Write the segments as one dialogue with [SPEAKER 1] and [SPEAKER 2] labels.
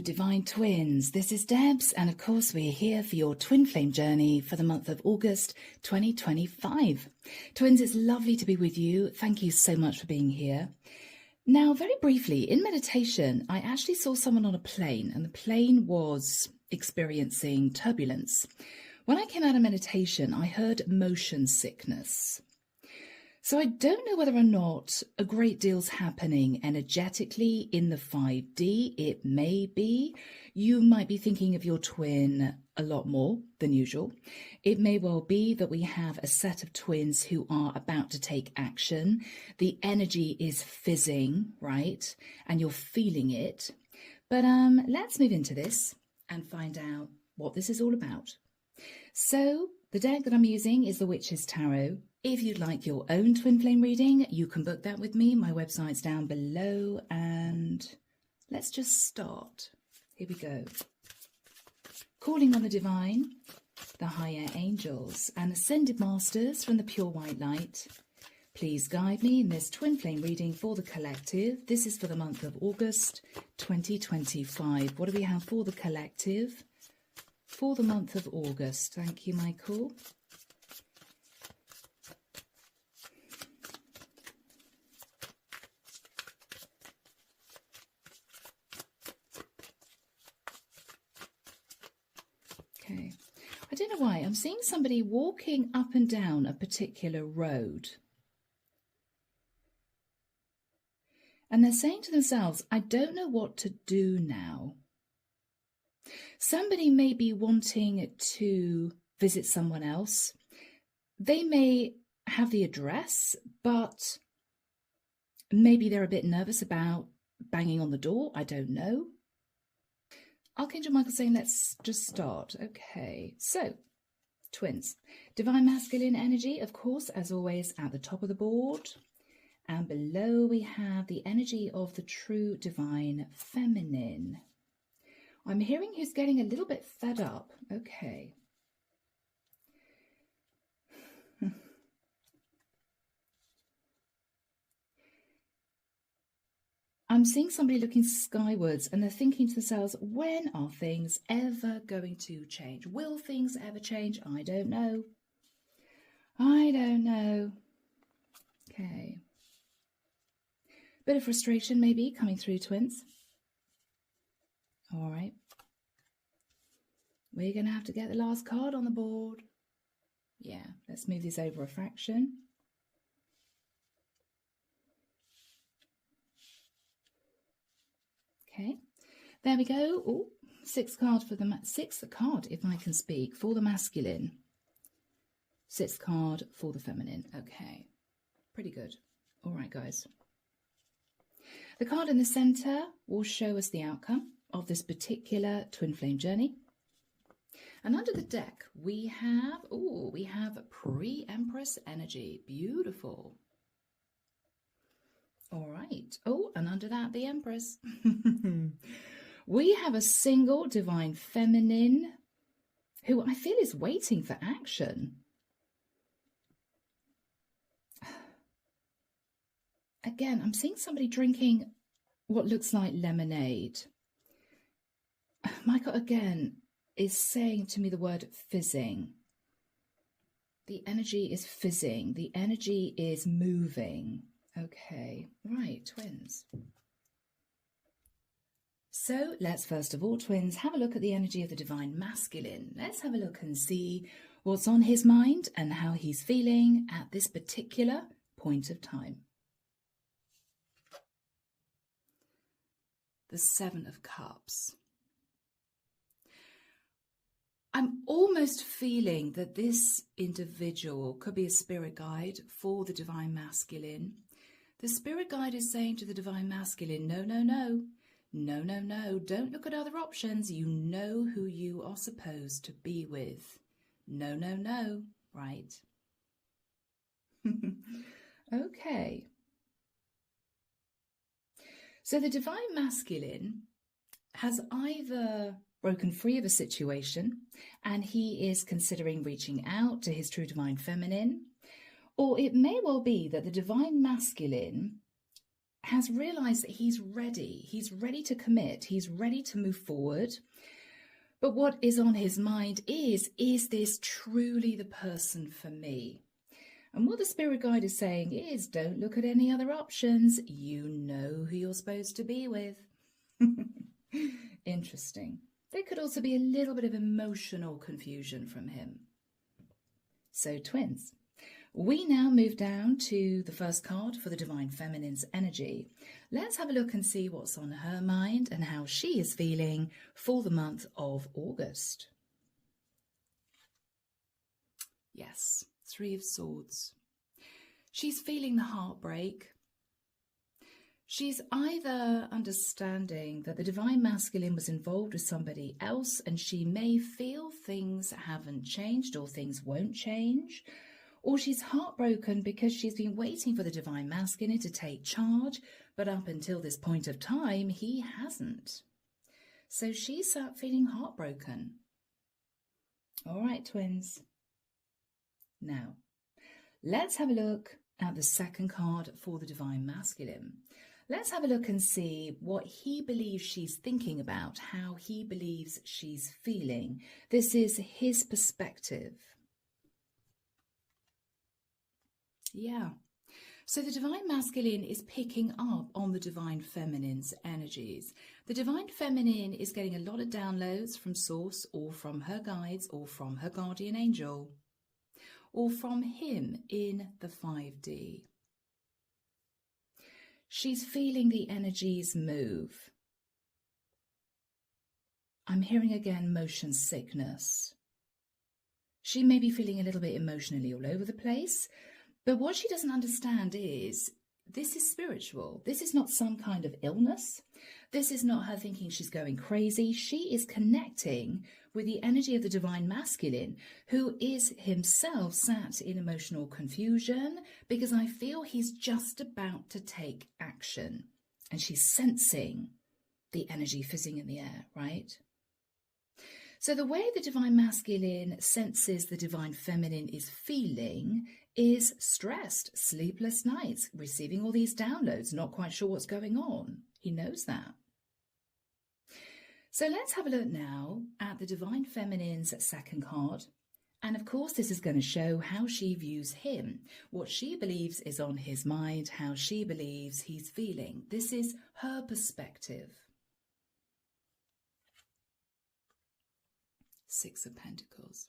[SPEAKER 1] Divine Twins. This is Debs, and of course we're here for your twin flame journey for the month of August 2025. Twins, it's lovely to be with you. Thank you so much for being here. Now, very briefly, in meditation, I actually saw someone on a plane, and the plane was experiencing turbulence. When I came out of meditation, I heard motion sickness. So I don't know whether or not a great deal's happening energetically in the 5D. It may be. You might be thinking of your twin a lot more than usual. It may well be that we have a set of twins who are about to take action. The energy is fizzing, right? And you're feeling it. But let's move into this and find out what this is all about. So the deck that I'm using is the Witch's Tarot. If you'd like your own twin flame reading, you can book that with me. My website's down below, and let's just start. Here we go. Calling on the divine, the higher angels, and ascended masters from the pure white light. Please guide me in this twin flame reading for the collective. This is for the month of August 2025. What do we have for the collective for the month of August? Thank you, Michael. Okay, I don't know why, I'm seeing somebody walking up and down a particular road. And they're saying to themselves, I don't know what to do now. Somebody may be wanting to visit someone else. They may have the address, but maybe they're a bit nervous about banging on the door. I don't know. Archangel Michael saying, let's just start. Okay, so twins. Divine masculine energy, of course, as always, at the top of the board. And below we have the energy of the true divine feminine. I'm hearing who's getting a little bit fed up. Okay. I'm seeing somebody looking skywards and they're thinking to themselves, when are things ever going to change? Will things ever change? I don't know. I don't know. Okay. Bit of frustration maybe coming through, twins. All right. We're going to have to get the last card on the board. Yeah, let's move this over a fraction. Okay, there we go. Oh, sixth card for the sixth card, if I can speak, for the masculine. Sixth card for the feminine. Okay, pretty good. All right, guys. The card in the center will show us the outcome of this particular twin flame journey. And under the deck, we have pre-Empress energy. Beautiful. All right. Oh, and under that, the Empress. We have a single divine feminine who I feel is waiting for action. Again, I'm seeing somebody drinking what looks like lemonade. Michael, again, is saying to me the word fizzing. The energy is fizzing. The energy is moving. Okay, right, twins. So let's first of all, twins, have a look at the energy of the divine masculine. Let's have a look and see what's on his mind and how he's feeling at this particular point of time. The Seven of Cups. I'm almost feeling that this individual could be a spirit guide for the divine masculine. The spirit guide is saying to the divine masculine, no, no, no, no, no, no, don't look at other options. You know who you are supposed to be with. No, no, no, right? Okay. So the divine masculine has either broken free of a situation and he is considering reaching out to his true divine feminine, or it may well be that the divine masculine has realized that he's ready. He's ready to commit. He's ready to move forward. But what is on his mind is this truly the person for me? And what the spirit guide is saying is, don't look at any other options. You know who you're supposed to be with. Interesting. There could also be a little bit of emotional confusion from him. So twins, we now move down to the first card for the Divine Feminine's energy. Let's have a look and see what's on her mind and how she is feeling for the month of August. Yes, Three of Swords. She's feeling the heartbreak. She's either understanding that the Divine Masculine was involved with somebody else and she may feel things haven't changed or things won't change, or she's heartbroken because she's been waiting for the Divine Masculine to take charge, but up until this point of time, he hasn't. So she's feeling heartbroken. All right, twins. Now, let's have a look at the second card for the Divine Masculine. Let's have a look and see what he believes she's thinking about, how he believes she's feeling. This is his perspective. Yeah. So the Divine Masculine is picking up on the Divine Feminine's energies. The Divine Feminine is getting a lot of downloads from Source or from her guides or from her guardian angel or from him in the 5D. She's feeling the energies move. I'm hearing again motion sickness. She may be feeling a little bit emotionally all over the place, but what she doesn't understand is this is spiritual. This is not some kind of illness. This is not her thinking she's going crazy. She is connecting with the energy of the Divine Masculine, who is himself sat in emotional confusion because I feel he's just about to take action. And she's sensing the energy fizzing in the air, right? So the way the Divine Masculine senses the Divine Feminine is feeling is stressed, sleepless nights, receiving all these downloads, not quite sure what's going on. He knows that. So let's have a look now at the Divine Feminine's second card. And of course, this is going to show how she views him, what she believes is on his mind, how she believes he's feeling. This is her perspective. Six of Pentacles.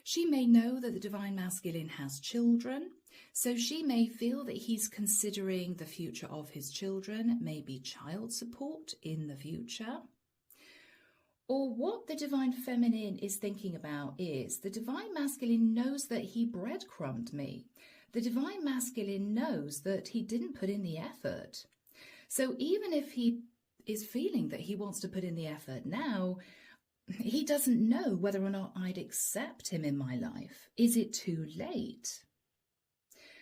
[SPEAKER 1] She may know that the Divine Masculine has children, so she may feel that he's considering the future of his children, maybe child support in the future. Or what the Divine Feminine is thinking about is the Divine Masculine knows that he breadcrumbed me. The Divine Masculine knows that he didn't put in the effort. So even if he is feeling that he wants to put in the effort now, he doesn't know whether or not I'd accept him in my life. Is it too late?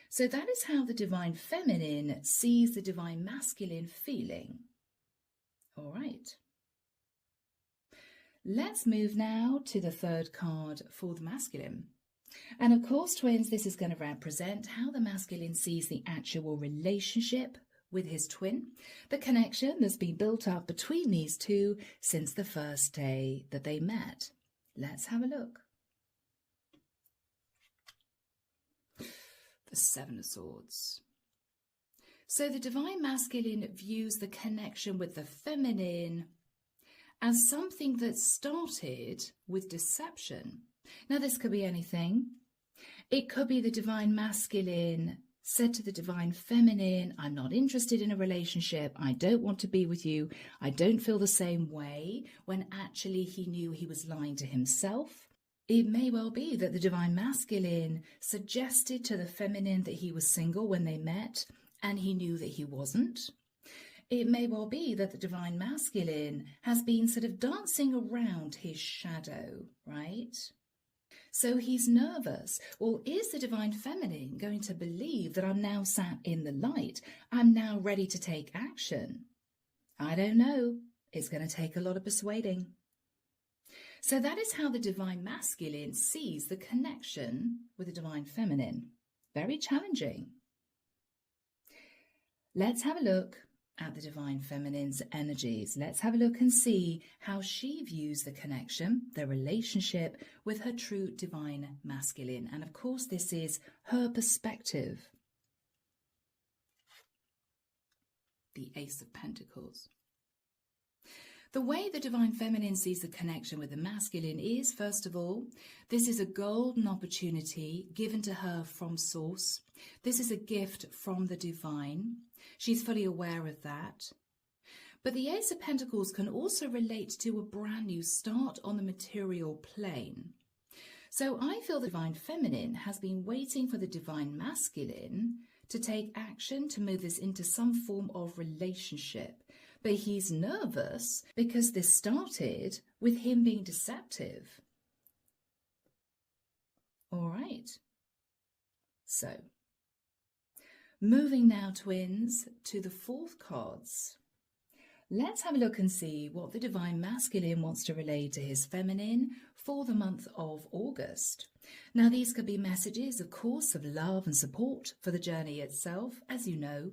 [SPEAKER 1] So that is how the Divine Feminine sees the Divine Masculine feeling. All right. Let's move now to the third card for the masculine. And of course, twins, this is going to represent how the masculine sees the actual relationship with his twin, the connection that's been built up between these two since the first day that they met. Let's have a look. The Seven of Swords. So the Divine Masculine views the connection with the feminine as something that started with deception. Now, this could be anything. It could be the Divine Masculine said to the Divine Feminine, I'm not interested in a relationship. I don't want to be with you. I don't feel the same way, when actually he knew he was lying to himself. It may well be that the Divine Masculine suggested to the Feminine that he was single when they met, and he knew that he wasn't. It may well be that the Divine Masculine has been sort of dancing around his shadow, right? So he's nervous. Well, is the Divine Feminine going to believe that I'm now sat in the light? I'm now ready to take action? I don't know. It's going to take a lot of persuading. So that is how the Divine Masculine sees the connection with the Divine Feminine. Very challenging. Let's have a look at the Divine Feminine's energies. Let's have a look and see how she views the connection, the relationship with her true Divine Masculine. And of course, this is her perspective. The Ace of Pentacles. The way the Divine Feminine sees the connection with the masculine is, first of all, this is a golden opportunity given to her from Source. This is a gift from the Divine. She's fully aware of that. But the Ace of Pentacles can also relate to a brand new start on the material plane. So I feel the Divine Feminine has been waiting for the Divine Masculine to take action to move this into some form of relationship. But he's nervous because this started with him being deceptive. All right. So, moving now, twins, to the fourth cards. Let's have a look and see what the Divine Masculine wants to relay to his feminine for the month of August. Now, these could be messages, of course, of love and support for the journey itself, as you know.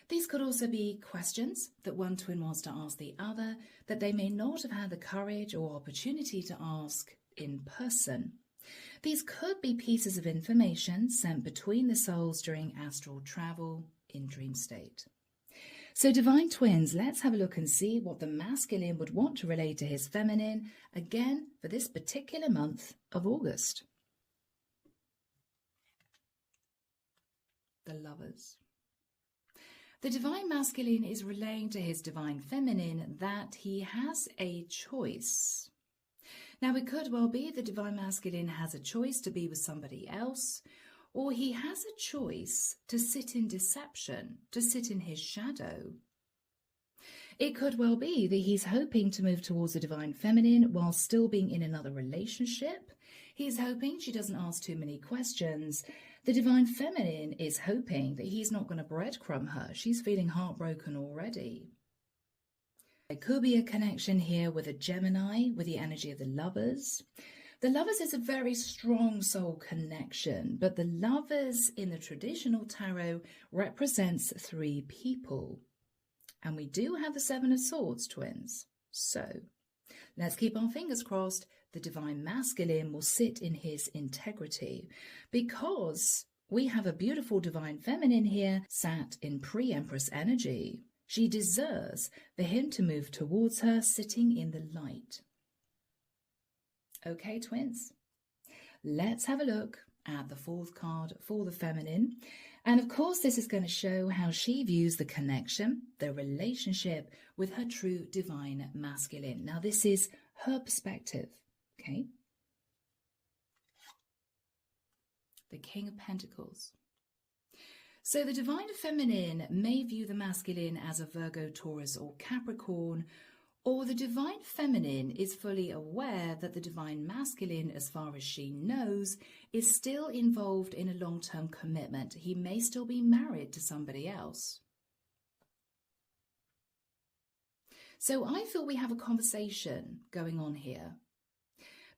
[SPEAKER 1] These could also be questions that one twin wants to ask the other that they may not have had the courage or opportunity to ask in person. These could be pieces of information sent between the souls during astral travel in dream state. So Divine Twins, let's have a look and see what the masculine would want to relate to his feminine, again, for this particular month of August. The Lovers. The Divine Masculine is relaying to his Divine Feminine that he has a choice. Now, it could well be the Divine Masculine has a choice to be with somebody else, or he has a choice to sit in deception, to sit in his shadow. It could well be that he's hoping to move towards the Divine Feminine while still being in another relationship. He's hoping she doesn't ask too many questions. The Divine Feminine is hoping that he's not going to breadcrumb her. She's feeling heartbroken already. There could be a connection here with a Gemini, with the energy of the Lovers. The Lovers is a very strong soul connection, but the Lovers in the traditional tarot represents three people. And we do have the Seven of Swords, twins. So let's keep our fingers crossed. The Divine Masculine will sit in his integrity, because we have a beautiful Divine Feminine here sat in pre-Empress energy. She deserves for him to move towards her sitting in the light. Okay, twins, let's have a look at the fourth card for the feminine. And of course, this is going to show how she views the connection, the relationship with her true Divine Masculine. Now, this is her perspective. Okay. The King of Pentacles. So the Divine Feminine may view the masculine as a Virgo, Taurus or Capricorn, or the Divine Feminine is fully aware that the Divine Masculine, as far as she knows, is still involved in a long-term commitment. He may still be married to somebody else. So I feel we have a conversation going on here.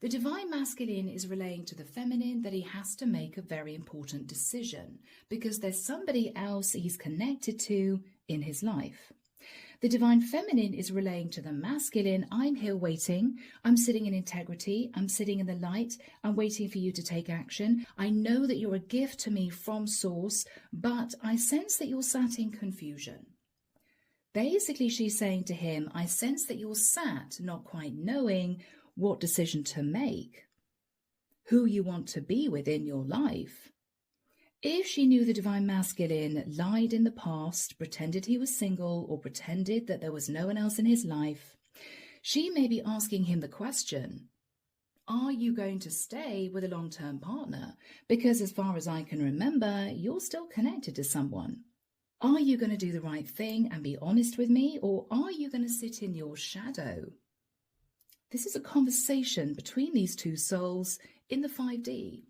[SPEAKER 1] The Divine Masculine is relaying to the Feminine that he has to make a very important decision because there's somebody else he's connected to in his life. The Divine Feminine is relaying to the Masculine, I'm here waiting, I'm sitting in integrity, I'm sitting in the light, I'm waiting for you to take action. I know that you're a gift to me from Source, but I sense that you're sat in confusion. Basically, she's saying to him, I sense that you're sat not quite knowing what decision to make, who you want to be within your life. If she knew the Divine Masculine lied in the past, pretended he was single, or pretended that there was no one else in his life, she may be asking him the question, are you going to stay with a long-term partner? Because as far as I can remember, you're still connected to someone. Are you going to do the right thing and be honest with me, or are you going to sit in your shadow? This is a conversation between these two souls in the 5D.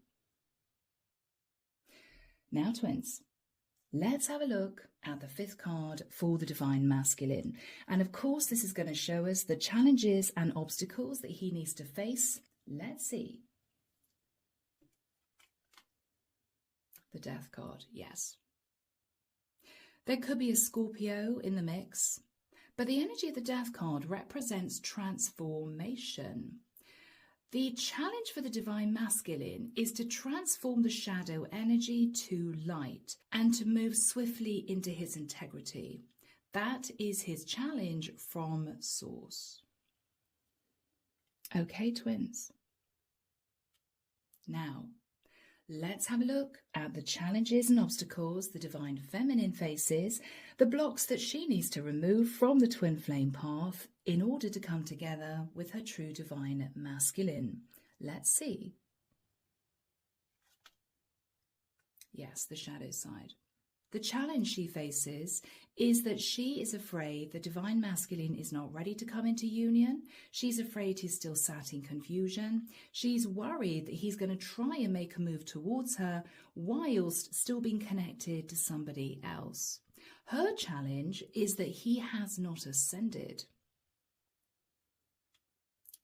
[SPEAKER 1] Now, twins, let's have a look at the fifth card for the Divine Masculine. And of course, this is going to show us the challenges and obstacles that he needs to face. Let's see. The Death card, yes. There could be a Scorpio in the mix, but the energy of the Death card represents transformation. The challenge for the Divine Masculine is to transform the shadow energy to light and to move swiftly into his integrity. That is his challenge from Source. Okay, twins. Now, let's have a look at the challenges and obstacles the Divine Feminine faces, the blocks that she needs to remove from the twin flame path in order to come together with her true Divine Masculine. Let's see. Yes, the shadow side. The challenge she faces is that she is afraid the Divine Masculine is not ready to come into union. She's afraid he's still sat in confusion. She's worried that he's going to try and make a move towards her whilst still being connected to somebody else. Her challenge is that he has not ascended.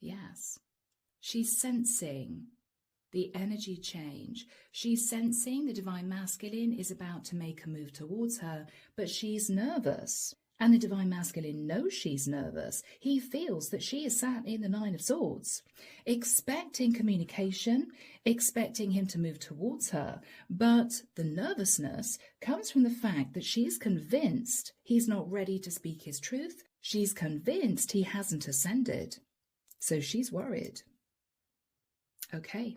[SPEAKER 1] Yes, she's sensing the energy change. She's sensing the Divine Masculine is about to make a move towards her, but she's nervous. And the Divine Masculine knows she's nervous. He feels that she is sat in the Nine of Swords, expecting communication, expecting him to move towards her. But the nervousness comes from the fact that she's convinced he's not ready to speak his truth. She's convinced he hasn't ascended. So she's worried. Okay.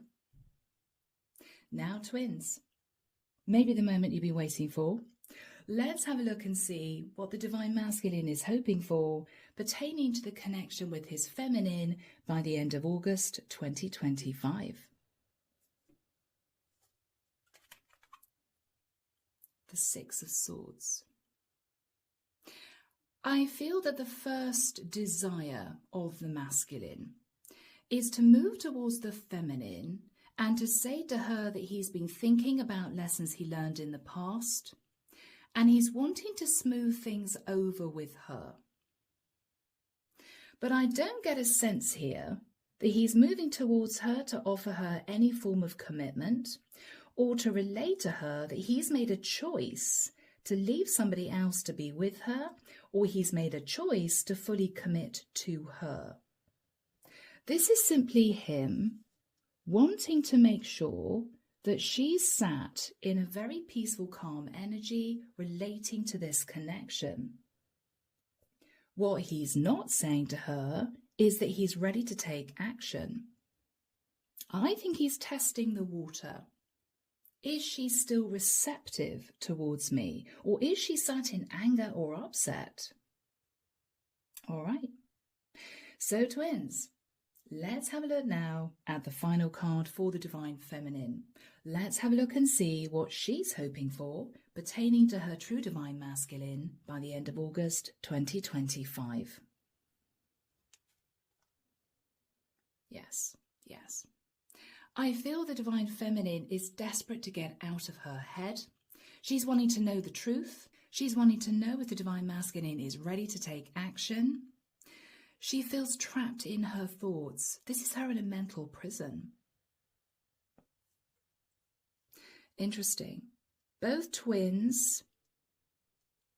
[SPEAKER 1] Now, twins, maybe the moment you've been waiting for. Let's have a look and see what the Divine Masculine is hoping for pertaining to the connection with his feminine by the end of August 2025. The Six of Swords. I feel that the first desire of the masculine is to move towards the feminine and to say to her that he's been thinking about lessons he learned in the past, and he's wanting to smooth things over with her. But I don't get a sense here that he's moving towards her to offer her any form of commitment or to relate to her that he's made a choice to leave somebody else to be with her, or he's made a choice to fully commit to her. This is simply him wanting to make sure that she's sat in a very peaceful, calm energy relating to this connection. What he's not saying to her is that he's ready to take action. I think he's testing the water. Is she still receptive towards me, or is she sat in anger or upset? All right. So, twins, let's have a look now at the final card for the Divine Feminine. Let's have a look and see what she's hoping for pertaining to her true Divine Masculine by the end of August 2025. Yes, yes. I feel the Divine Feminine is desperate to get out of her head. She's wanting to know the truth. She's wanting to know if the Divine Masculine is ready to take action. She feels trapped in her thoughts. This is her in a mental prison. Interesting. Both twins,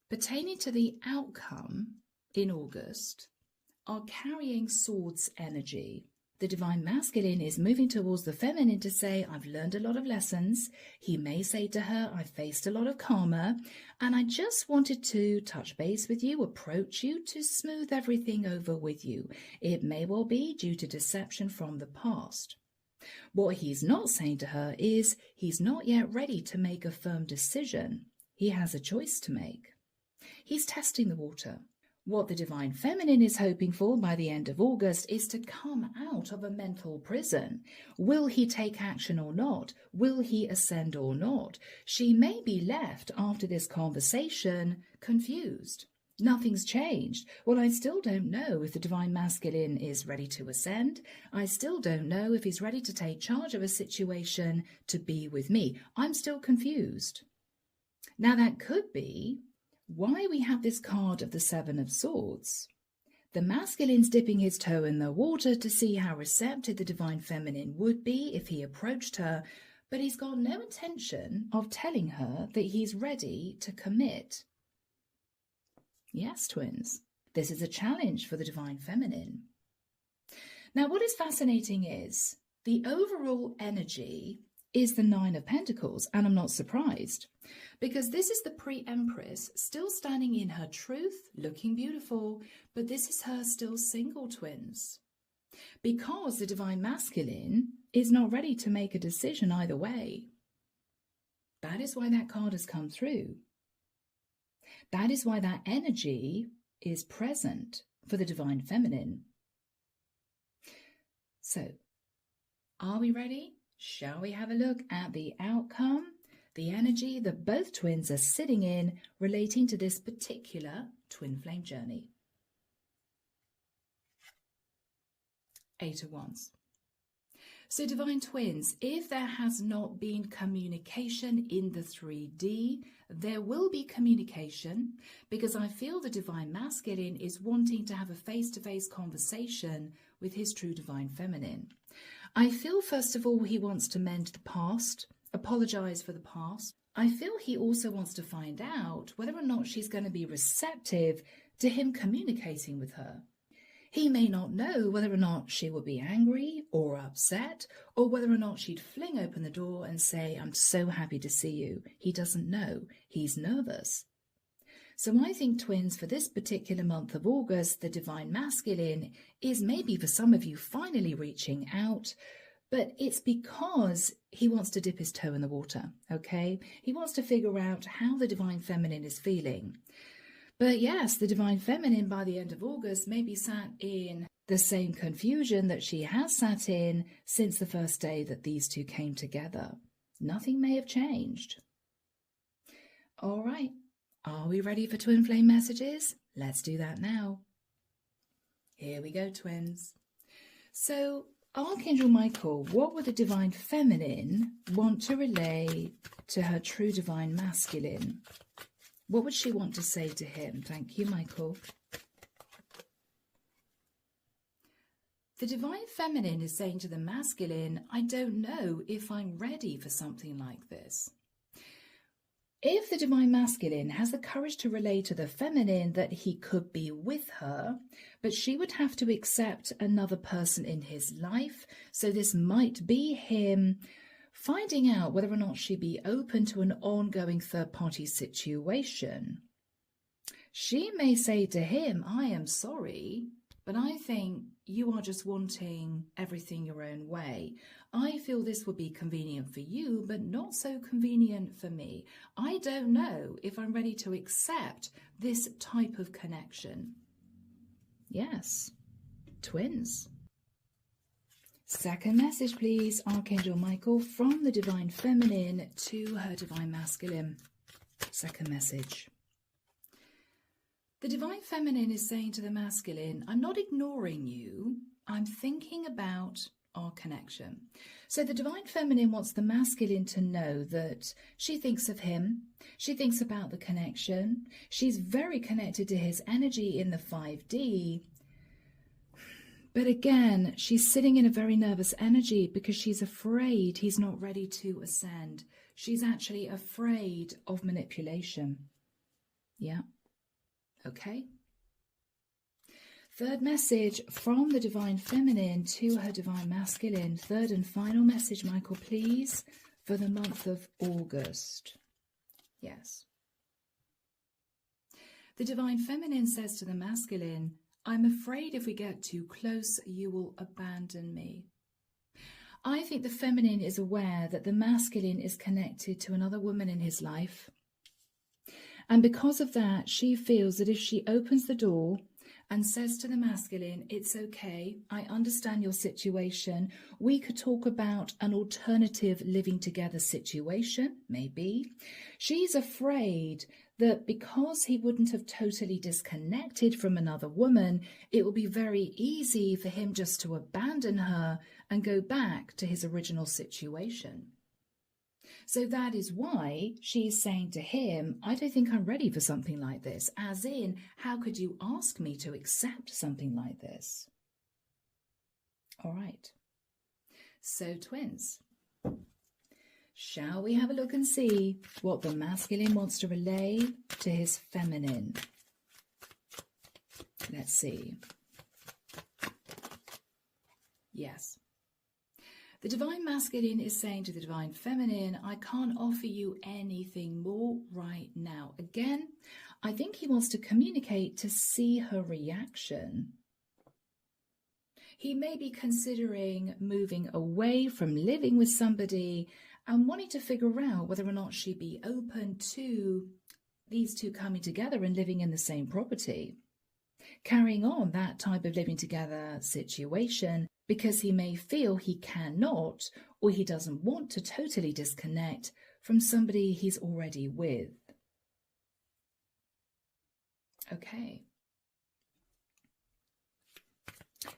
[SPEAKER 1] pertaining to the outcome in August, are carrying swords energy. The Divine Masculine is moving towards the feminine to say, I've learned a lot of lessons. He may say to her, I've faced a lot of karma, and I just wanted to touch base with you, approach you to smooth everything over with you. It may well be due to deception from the past. What he's not saying to her is he's not yet ready to make a firm decision. He has a choice to make. He's testing the water. What the Divine Feminine is hoping for by the end of August is to come out of a mental prison. Will he take action or not? Will he ascend or not? She may be left after this conversation confused. Nothing's changed. Well, I still don't know if the Divine Masculine is ready to ascend. I still don't know if he's ready to take charge of a situation to be with me. I'm still confused. Now, that could be why we have this card of the Seven of Swords. The masculine's dipping his toe in the water to see how receptive the Divine Feminine would be if he approached her, but he's got no intention of telling her that he's ready to commit. Yes, twins. This is a challenge for the divine feminine. Now, what is fascinating is the overall energy is the Nine of Pentacles, and I'm not surprised, because this is the pre-empress still standing in her truth, looking beautiful, but this is her still single, twins, because the divine masculine is not ready to make a decision either way. That is why that card has come through. That is why that energy is present for the divine feminine. So, are we ready? Shall we have a look at the outcome, the energy that both twins are sitting in relating to this particular twin flame journey? Eight of Wands. So divine twins, if there has not been communication in the 3D, there will be communication, because I feel the divine masculine is wanting to have a face-to-face conversation with his true divine feminine. I feel, first of all, he wants to mend the past, apologize for the past. I feel he also wants to find out whether or not she's going to be receptive to him communicating with her. He may not know whether or not she will be angry or upset, or whether or not she'd fling open the door and say, "I'm so happy to see you." He doesn't know. He's nervous. So I think, twins, for this particular month of August, the divine masculine is maybe for some of you finally reaching out, but it's because he wants to dip his toe in the water, okay? He wants to figure out how the divine feminine is feeling. But yes, the divine feminine by the end of August may be sat in the same confusion that she has sat in since the first day that these two came together. Nothing may have changed. All right. Are we ready for twin flame messages? Let's do that now. Here we go, twins. So, Archangel Michael, what would the divine feminine want to relay to her true divine masculine? What would she want to say to him? Thank you, Michael. The divine feminine is saying to the masculine, I don't know if I'm ready for something like this. If the divine masculine has the courage to relay to the feminine that he could be with her, but she would have to accept another person in his life, so this might be him finding out whether or not she'd be open to an ongoing third-party situation. She may say to him, I am sorry, but I think you are just wanting everything your own way. I feel this would be convenient for you, but not so convenient for me. I don't know if I'm ready to accept this type of connection. Yes, twins. Second message, please, Archangel Michael, from the divine feminine to her divine masculine. Second message. The divine feminine is saying to the masculine, I'm not ignoring you. I'm thinking about our connection. So the divine feminine wants the masculine to know that she thinks of him. She thinks about the connection. She's very connected to his energy in the 5D. But again, she's sitting in a very nervous energy because she's afraid he's not ready to ascend. She's actually afraid of manipulation. Yeah. Okay. Third message from the divine feminine to her divine masculine. Third and final message, Michael, please, for the month of August. Yes. The divine feminine says to the masculine, I'm afraid if we get too close, you will abandon me. I think the feminine is aware that the masculine is connected to another woman in his life. And because of that, she feels that if she opens the door and says to the masculine, it's okay, I understand your situation. We could talk about an alternative living together situation, maybe. She's afraid that because he wouldn't have totally disconnected from another woman, it will be very easy for him just to abandon her and go back to his original situation. So that is why she's saying to him, I don't think I'm ready for something like this. As in, how could you ask me to accept something like this? All right. So twins, shall we have a look and see what the masculine wants to relay to his feminine? Let's see. Yes. The Divine Masculine is saying to the Divine Feminine, I can't offer you anything more right now. Again, I think he wants to communicate to see her reaction. He may be considering moving away from living with somebody and wanting to figure out whether or not she'd be open to these two coming together and living in the same property, carrying on that type of living together situation, because he may feel he cannot or he doesn't want to totally disconnect from somebody he's already with. Okay.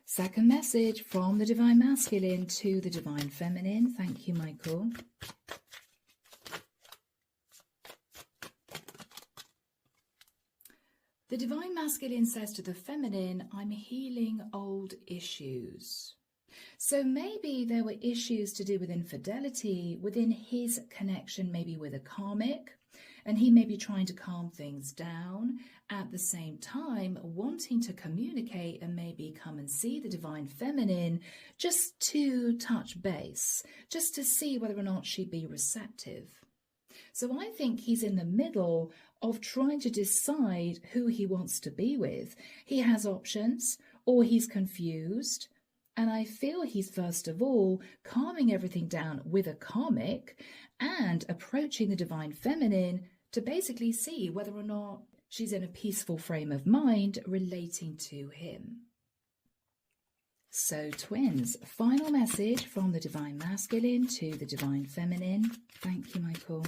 [SPEAKER 1] Second message from the Divine Masculine to the Divine Feminine. Thank you, Michael. The Divine Masculine says to the Feminine, I'm healing old issues. So maybe there were issues to do with infidelity within his connection, maybe with a karmic, and he may be trying to calm things down, at the same time wanting to communicate and maybe come and see the Divine Feminine just to touch base, just to see whether or not she'd be receptive. So I think he's in the middle of trying to decide who he wants to be with. He has options, or he's confused. And I feel he's first of all calming everything down with a karmic and approaching the Divine Feminine to basically see whether or not she's in a peaceful frame of mind relating to him. So twins, final message from the Divine Masculine to the Divine Feminine. Thank you, Michael.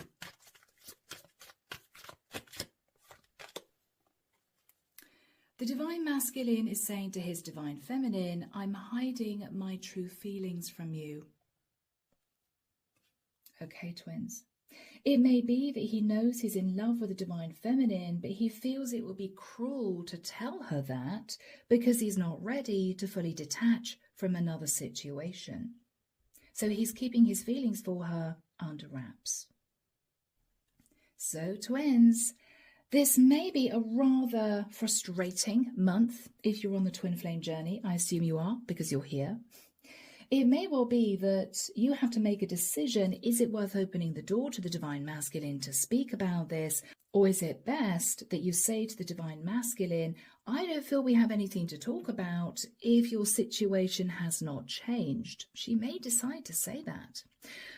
[SPEAKER 1] The Divine Masculine is saying to his Divine Feminine, I'm hiding my true feelings from you. Okay, twins. It may be that he knows he's in love with the Divine Feminine, but he feels it would be cruel to tell her that because he's not ready to fully detach from another situation. So he's keeping his feelings for her under wraps. So, twins, this may be a rather frustrating month if you're on the twin flame journey. I assume you are because you're here. It may well be that you have to make a decision. Is it worth opening the door to the Divine Masculine to speak about this? Or is it best that you say to the Divine Masculine, I don't feel we have anything to talk about if your situation has not changed? She may decide to say that.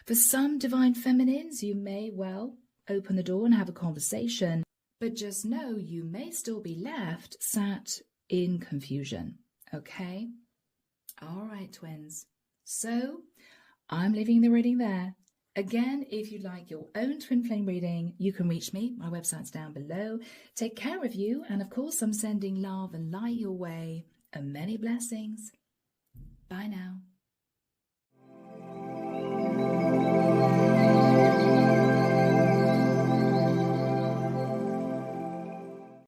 [SPEAKER 1] For some Divine Feminines, you may well open the door and have a conversation. But just know you may still be left sat in confusion, okay? All right, twins. So I'm leaving the reading there. Again, if you'd like your own twin flame reading, you can reach me. My website's down below. Take care of you. And of course, I'm sending love and light your way and many blessings. Bye now.